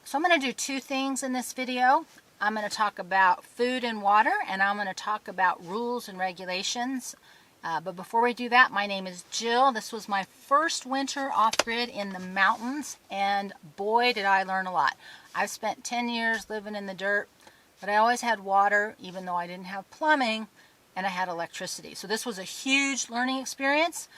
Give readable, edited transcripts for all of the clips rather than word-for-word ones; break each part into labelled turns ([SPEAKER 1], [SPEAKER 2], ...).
[SPEAKER 1] So I'm going to do two things in this video. I'm going to talk about food and water, and I'm going to talk about rules and regulations. But before we do that, my name is Jill. This was my first winter off-grid in the mountains, and boy did I learn a lot. I've spent 10 years living in the dirt, but I always had water, even though I didn't have plumbing, and I had electricity. So this was a huge learning experience.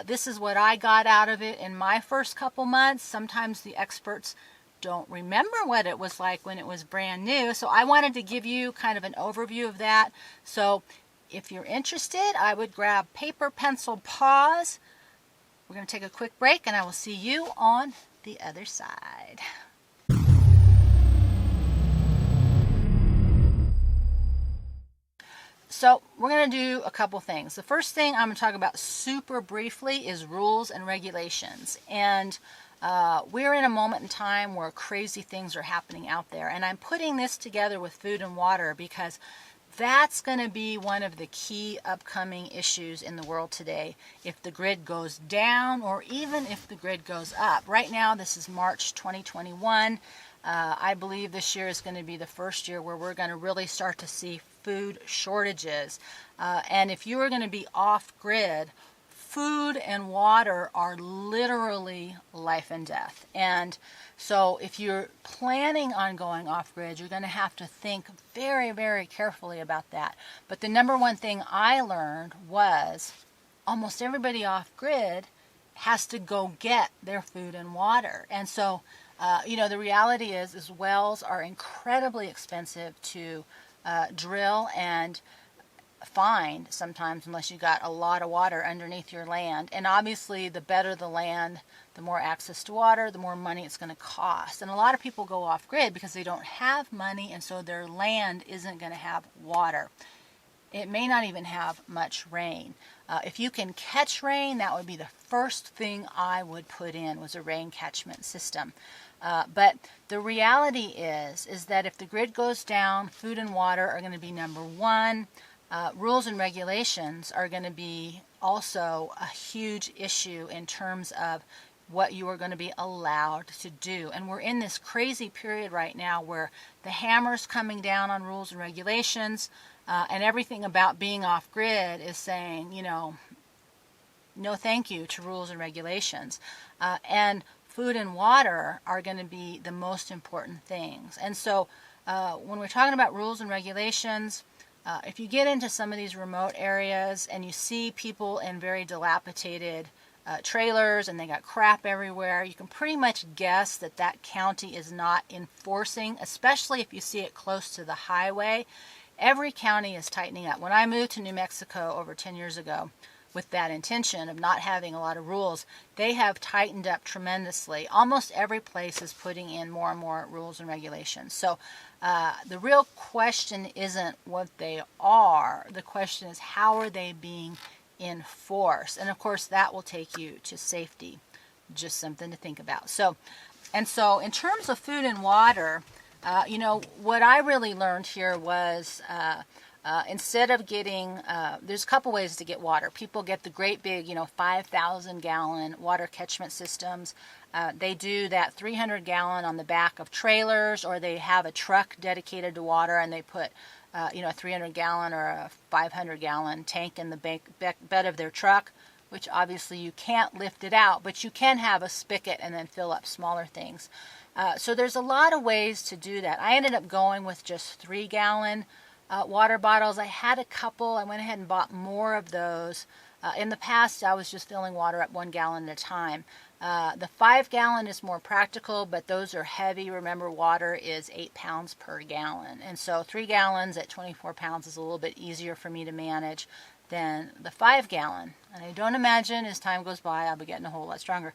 [SPEAKER 1] This is what I got out of it in my first couple months. Sometimes the experts don't remember what it was like when it was brand new. So I wanted to give you kind of an overview of that. So if you're interested, I would grab paper, pencil, pause. We're going to take a quick break and I will see you on the other side. So we're going to do a couple things. The first thing I'm going to talk about super briefly is rules and regulations. And we're in a moment in time where crazy things are happening out there. And I'm putting this together with food and water because that's going to be one of the key upcoming issues in the world today. If the grid goes down or even if the grid goes up. Right now, this is March 2021. I believe this year is going to be the first year where we're going to really start to see food shortages. And if you are going to be off-grid, food and water are literally life and death. And so if you're planning on going off-grid, you're going to have to think very, very carefully about that. But the number one thing I learned was almost everybody off-grid has to go get their food and water. And so, the reality is wells are incredibly expensive to drill and find sometimes unless you got a lot of water underneath your land. And obviously the better the land, the more access to water, the more money it's going to cost. And a lot of people go off grid because they don't have money, and so their land isn't going to have water. It may not even have much rain. If you can catch rain, that would be the first thing I would put in, was a rain catchment system. But the reality is that if the grid goes down, food and water are going to be number one. Rules and regulations are going to be also a huge issue in terms of what you are going to be allowed to do. And we're in this crazy period right now where the hammer's coming down on rules and regulations, and everything about being off grid is saying, no thank you to rules and regulations. And food and water are going to be the most important things. And so when we're talking about rules and regulations, if you get into some of these remote areas and you see people in very dilapidated trailers and they got crap everywhere, you can pretty much guess that that county is not enforcing, especially if you see it close to the highway. Every county is tightening up. When I moved to New Mexico over 10 years ago with that intention of not having a lot of rules, they have tightened up tremendously. Almost every place is putting in more and more rules and regulations. So the real question isn't what they are. The question is, how are they being enforced? And of course, that will take you to safety. Just something to think about. So in terms of food and water, what I really learned here was instead of getting, there's a couple ways to get water. People get the great big, 5,000 gallon water catchment systems. They do that 300 gallon on the back of trailers, or they have a truck dedicated to water and they put, a 300 gallon or a 500 gallon tank in the bed of their truck, which obviously you can't lift it out, but you can have a spigot and then fill up smaller things. So there's a lot of ways to do that. I ended up going with just 3 gallon water bottles. I had a couple. I went ahead and bought more of those. In the past, I was just filling water up 1 gallon at a time. The 5 gallon is more practical, but those are heavy. Remember, water is 8 pounds per gallon. And so 3 gallons at 24 pounds is a little bit easier for me to manage than the 5 gallon. And I don't imagine as time goes by, I'll be getting a whole lot stronger.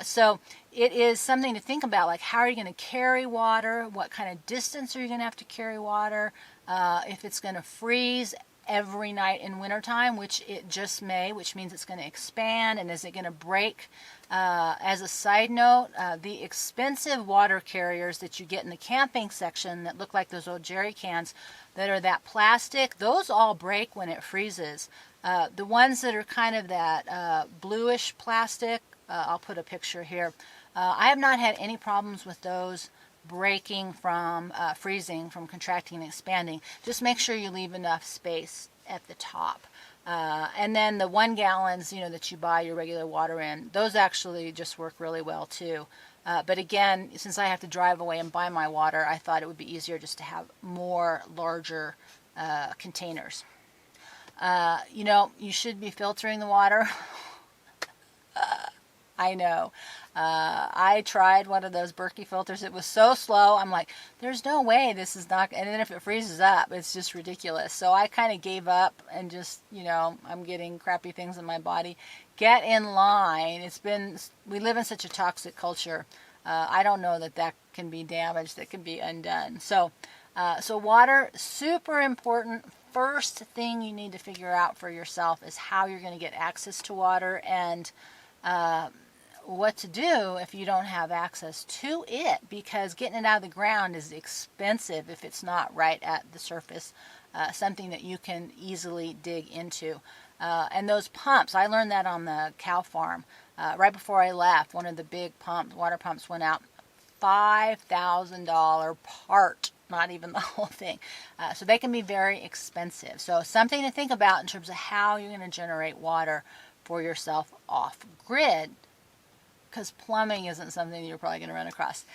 [SPEAKER 1] So it is something to think about, like how are you going to carry water? What kind of distance are you going to have to carry water? If it's going to freeze every night in wintertime, which it just may, which means it's going to expand, and is it going to break? As a side note, the expensive water carriers that you get in the camping section that look like those old jerry cans that are that plastic, those all break when it freezes. The ones that are kind of that bluish plastic, I'll put a picture here. I have not had any problems with those, breaking from freezing, from contracting and expanding, just make sure you leave enough space at the top. And then the 1 gallons, that you buy your regular water in, those actually just work really well too. But again, since I have to drive away and buy my water, I thought it would be easier just to have more larger containers. You should be filtering the water. I know. I tried one of those Berkey filters. It was so slow. I'm like, there's no way this is not. And then if it freezes up, it's just ridiculous. So I kind of gave up and just, I'm getting crappy things in my body. Get in line. We live in such a toxic culture. I don't know that can be damaged, that can be undone. So water, super important. First thing you need to figure out for yourself is how you're going to get access to water, and what to do if you don't have access to it, because getting it out of the ground is expensive if it's not right at the surface, something that you can easily dig into. And those pumps, I learned that on the cow farm. Right before I left, one of the big water pumps went out. $5,000 part, not even the whole thing. So they can be very expensive. So something to think about in terms of how you're going to generate water for yourself off grid, because plumbing isn't something you're probably going to run across.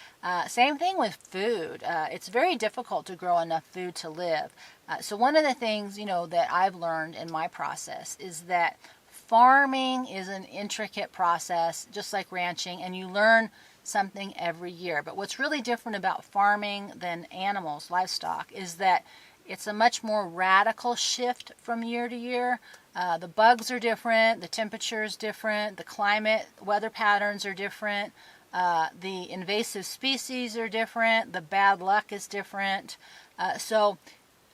[SPEAKER 1] Same thing with food. It's very difficult to grow enough food to live. So one of the things, that I've learned in my process is that farming is an intricate process, just like ranching, and you learn something every year. But what's really different about farming than animals, livestock, is that it's a much more radical shift from year to year. The bugs are different, the temperature is different, the climate, weather patterns are different, the invasive species are different, the bad luck is different. So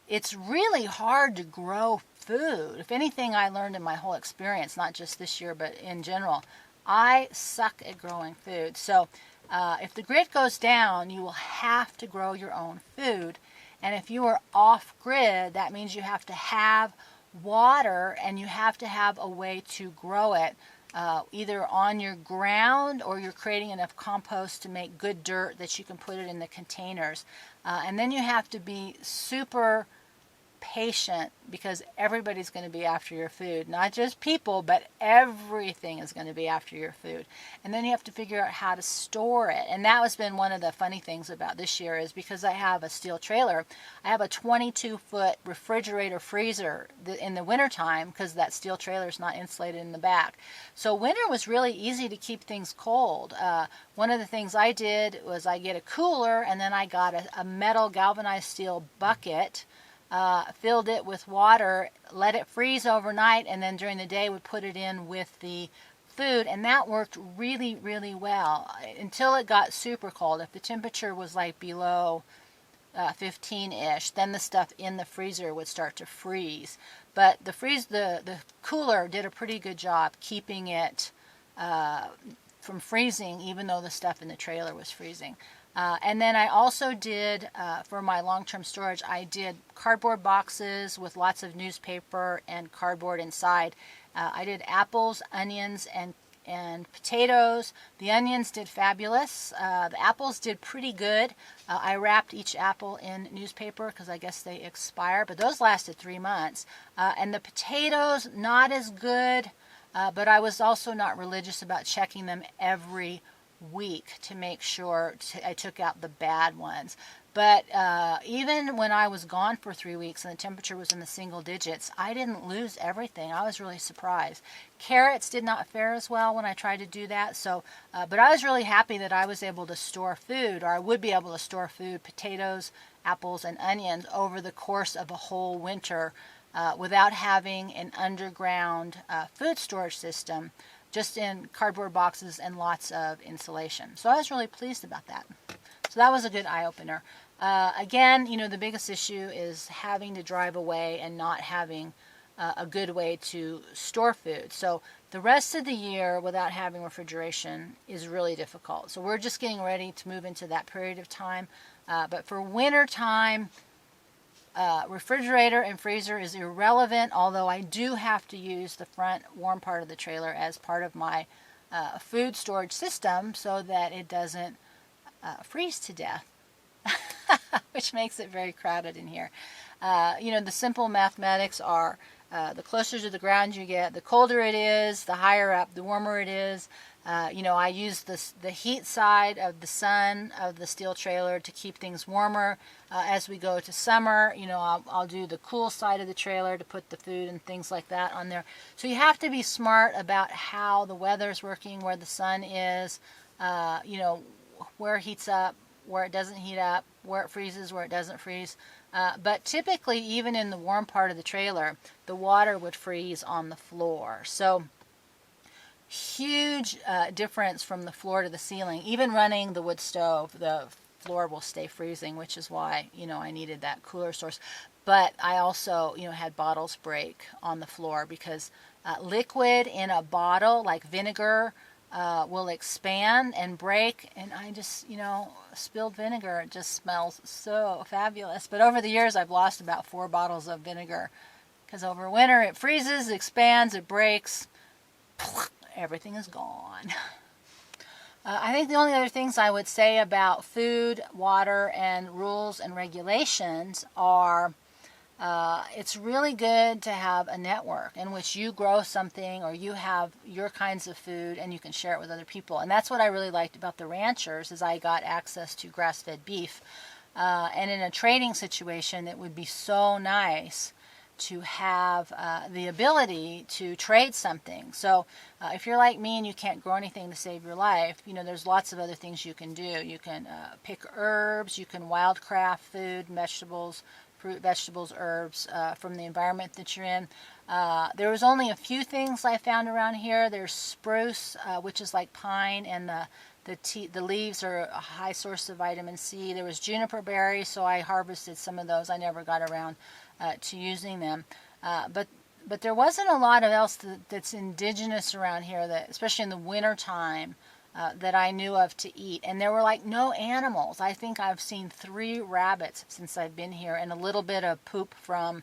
[SPEAKER 1] it's really hard to grow food. If anything, I learned in my whole experience, not just this year, but in general, I suck at growing food. So if the grid goes down, you will have to grow your own food. And if you are off grid, that means you have to have water and you have to have a way to grow it, either on your ground or you're creating enough compost to make good dirt that you can put it in the containers. And then you have to be super patient, because everybody's going to be after your food. Not just people, but everything is going to be after your food. And then you have to figure out how to store it. And that has been one of the funny things about this year, is because I have a steel trailer, I have a 22-foot refrigerator freezer in the wintertime, because that steel trailer is not insulated in the back. So winter was really easy to keep things cold. One of the things I did was I get a cooler, and then I got a metal galvanized steel bucket, filled it with water, let it freeze overnight, and then during the day would put it in with the food, and that worked really, really well until it got super cold. If the temperature was like below 15-ish, then the stuff in the freezer would start to freeze. But the cooler did a pretty good job keeping it from freezing, even though the stuff in the trailer was freezing. And then I also did, for my long-term storage, I did cardboard boxes with lots of newspaper and cardboard inside. I did apples, onions, and potatoes. The onions did fabulous. The apples did pretty good. I wrapped each apple in newspaper because I guess they expire, but those lasted 3 months. And the potatoes, not as good, but I was also not religious about checking them every week to make sure I took out the bad ones. But even when I was gone for 3 weeks and the temperature was in the single digits, I didn't lose everything. I was really surprised. Carrots did not fare as well when I tried to do that. So, but I was really happy that I was able to store food, or I would be able to store food, potatoes, apples, and onions over the course of a whole winter without having an underground food storage system, just in cardboard boxes and lots of insulation. So I was really pleased about that. So that was a good eye-opener. Again, the biggest issue is having to drive away and not having a good way to store food. So the rest of the year without having refrigeration is really difficult. So we're just getting ready to move into that period of time. But for winter time, refrigerator and freezer is irrelevant, although I do have to use the front warm part of the trailer as part of my food storage system so that it doesn't freeze to death which makes it very crowded in here. The simple mathematics are the closer to the ground you get, the colder it is, the higher up, the warmer it is. I use the heat side of the sun of the steel trailer to keep things warmer. As we go to summer, I'll do the cool side of the trailer to put the food and things like that on there. So you have to be smart about how the weather's working, where the sun is, where it heats up, where it doesn't heat up, where it freezes, where it doesn't freeze. But typically, even in the warm part of the trailer, the water would freeze on the floor. So huge difference from the floor to the ceiling. Even running the wood stove, the floor will stay freezing, which is why, I needed that cooler source. But I also, had bottles break on the floor because liquid in a bottle, like vinegar, will expand and break, and I just, spilled vinegar. It just smells so fabulous. But over the years, I've lost about 4 bottles of vinegar because over winter it freezes, it expands, it breaks, everything is gone. I think the only other things I would say about food, water, and rules and regulations are it's really good to have a network in which you grow something or you have your kinds of food and you can share it with other people. And that's what I really liked about the ranchers is I got access to grass-fed beef. And in a trading situation, it would be so nice to have the ability to trade something. So if you're like me and you can't grow anything to save your life, there's lots of other things you can do. You can pick herbs, you can wildcraft food, vegetables, fruit, vegetables, herbs from the environment that you're in. There was only a few things I found around here. There's spruce, which is like pine, and the leaves are a high source of vitamin C. There was juniper berries, so I harvested some of those. I never got around to using them. But there wasn't a lot of else that's indigenous around here, that especially in the winter time, that I knew of to eat. And there were like no animals. I think I've seen 3 rabbits since I've been here, and a little bit of poop from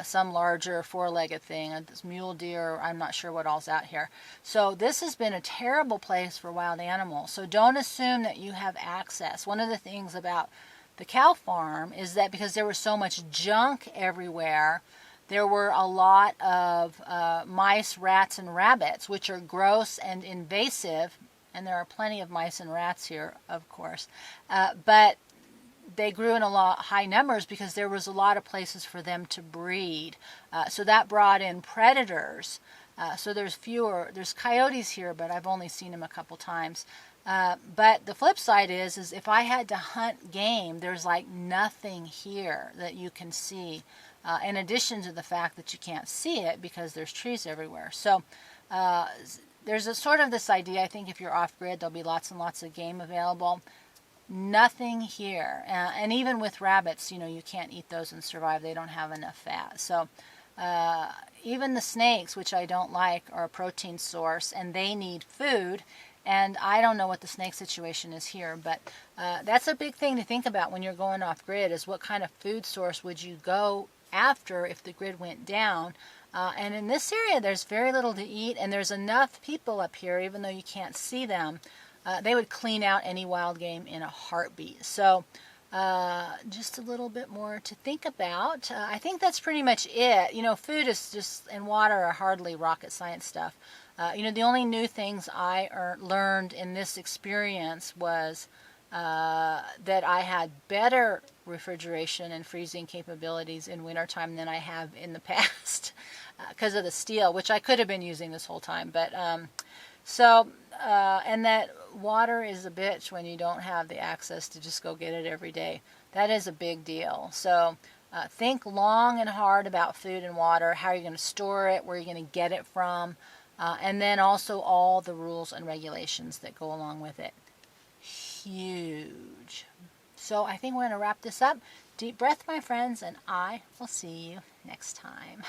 [SPEAKER 1] some larger 4-legged thing, this mule deer, I'm not sure what all's out here. So this has been a terrible place for wild animals. So don't assume that you have access. One of the things about the cow farm is that because there was so much junk everywhere, there were a lot of mice, rats, and rabbits, which are gross and invasive. And there are plenty of mice and rats here, of course. But they grew in a lot high numbers because there was a lot of places for them to breed. So that brought in predators. So there's coyotes here, but I've only seen them a couple times. But the flip side is if I had to hunt game, there's like nothing here that you can see. In addition to the fact that you can't see it because there's trees everywhere. So there's a sort of this idea, I think if you're off-grid, there'll be lots and lots of game available. Nothing here. And even with rabbits, you can't eat those and survive. They don't have enough fat. So even the snakes, which I don't like, are a protein source, and they need food. And I don't know what the snake situation is here, but that's a big thing to think about when you're going off-grid, is what kind of food source would you go after if the grid went down. And in this area, there's very little to eat, and there's enough people up here, even though you can't see them. They would clean out any wild game in a heartbeat. So just a little bit more to think about. I think that's pretty much it. Food is just, and water are hardly rocket science stuff. The only new things I learned in this experience was that I had better refrigeration and freezing capabilities in wintertime than I have in the past because of the steel, which I could have been using this whole time. But and that water is a bitch when you don't have the access to just go get it every day. That is a big deal. So think long and hard about food and water. How are you going to store it? Where are you going to get it from? And then also all the rules and regulations that go along with it. Huge. So I think we're going to wrap this up. Deep breath, my friends, and I will see you next time.